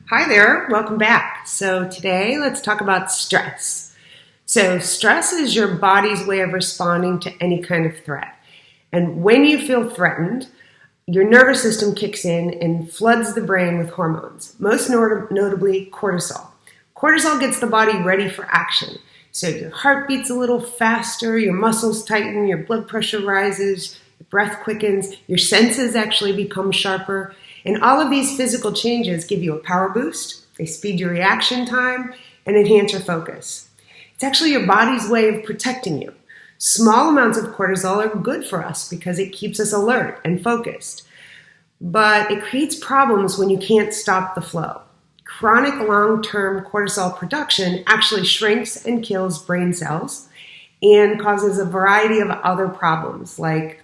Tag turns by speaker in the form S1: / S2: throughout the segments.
S1: Hi there, welcome back. So today let's talk about stress. So stress is your body's way of responding to any kind of threat. And when you feel threatened, your nervous system kicks in and floods the brain with hormones, most notably cortisol. Cortisol gets the body ready for action. So your heart beats a little faster, your muscles tighten, your blood pressure rises, your breath quickens, your senses actually become sharper. And all of these physical changes give you a power boost, they speed your reaction time, and enhance your focus. It's actually your body's way of protecting you. Small amounts of cortisol are good for us because it keeps us alert and focused. But it creates problems when you can't stop the flow. Chronic long-term cortisol production actually shrinks and kills brain cells and causes a variety of other problems like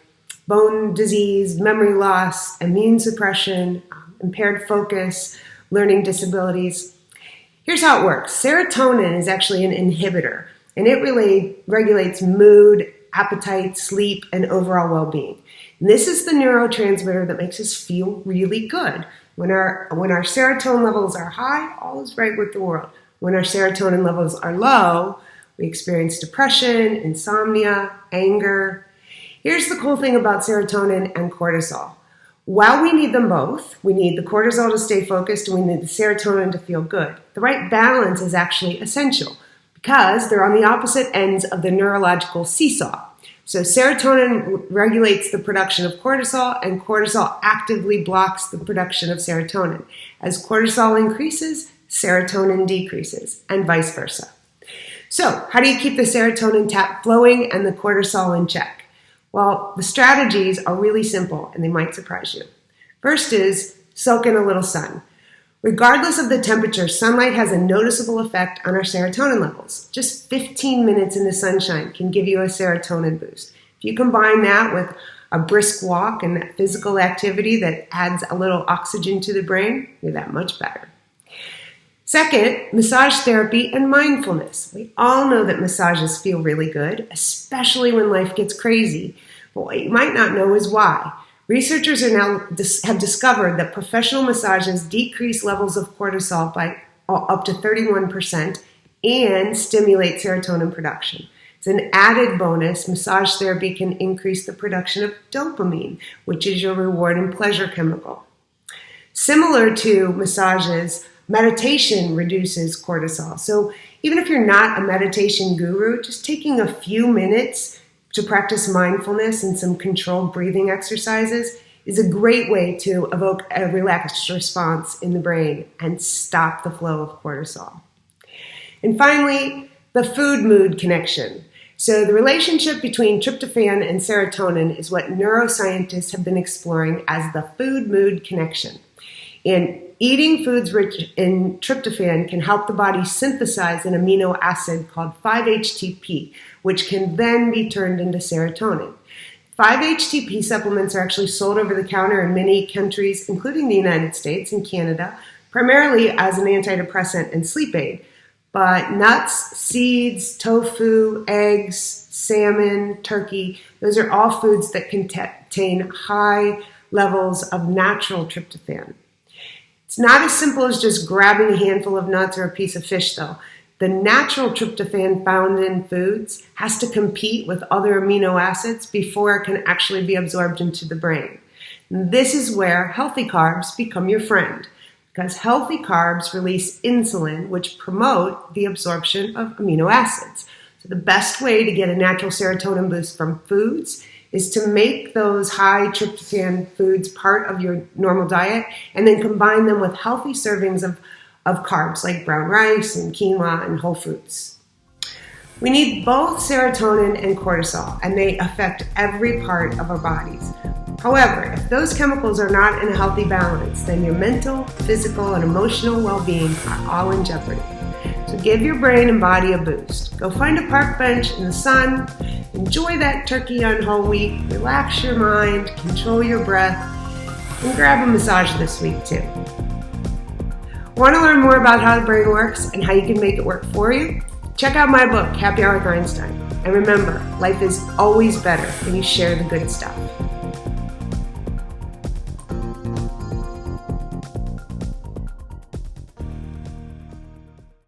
S1: bone disease, memory loss, immune suppression, impaired focus, learning disabilities. Here's how it works. Serotonin is actually an inhibitor, and it regulates mood, appetite, sleep, and overall well-being. And this is the neurotransmitter that makes us feel really good. When our serotonin levels are high, all is right with the world. When our serotonin levels are low, we experience depression, insomnia, anger. Here's the cool thing about serotonin and cortisol. While we need them both, we need the cortisol to stay focused and we need the serotonin to feel good. The right balance is actually essential because they're on the opposite ends of the neurological seesaw. So serotonin regulates the production of cortisol and cortisol actively blocks the production of serotonin. As cortisol increases, serotonin decreases and vice versa. So how do you keep the serotonin tap flowing and the cortisol in check? Well, the strategies are really simple and they might surprise you. First is soak in a little sun. Regardless of the temperature, sunlight has a noticeable effect on our serotonin levels. Just 15 minutes in the sunshine can give you a serotonin boost. If you combine that with a brisk walk and that physical activity that adds a little oxygen to the brain, you're that much better. Second, massage therapy and mindfulness. We all know that massages feel really good, especially when life gets crazy. But what you might not know is why. Researchers have discovered that professional massages decrease levels of cortisol by up to 31% and stimulate serotonin production. As an added bonus, massage therapy can increase the production of dopamine, which is your reward and pleasure chemical. Similar to massages, meditation reduces cortisol. So even if you're not a meditation guru, just taking a few minutes to practice mindfulness and some controlled breathing exercises is a great way to evoke a relaxed response in the brain and stop the flow of cortisol. And finally, the food-mood connection. So the relationship between tryptophan and serotonin is what neuroscientists have been exploring as the food-mood connection. And eating foods rich in tryptophan can help the body synthesize an amino acid called 5-HTP, which can then be turned into serotonin. 5-HTP supplements are actually sold over the counter in many countries, including the United States and Canada, primarily as an antidepressant and sleep aid. But nuts, seeds, tofu, eggs, salmon, turkey, those are all foods that contain high levels of natural tryptophan. It's not as simple as just grabbing a handful of nuts or a piece of fish, though. The natural tryptophan found in foods has to compete with other amino acids before it can actually be absorbed into the brain. And this is where healthy carbs become your friend, because healthy carbs release insulin, which promote the absorption of amino acids. So the best way to get a natural serotonin boost from foods is to make those high tryptophan foods part of your normal diet and then combine them with healthy servings of carbs like brown rice and quinoa and whole foods. We need both serotonin and cortisol, and they affect every part of our bodies. However, if those chemicals are not in a healthy balance, then your mental, physical, and emotional well-being are all in jeopardy. So give your brain and body a boost. Go find a park bench in the sun, enjoy that turkey on whole wheat, relax your mind, control your breath, and grab a massage this week too. Want to learn more about how the brain works and how you can make it work for you? Check out my book, Happy Hour with Einstein. And remember, life is always better when you share the good stuff.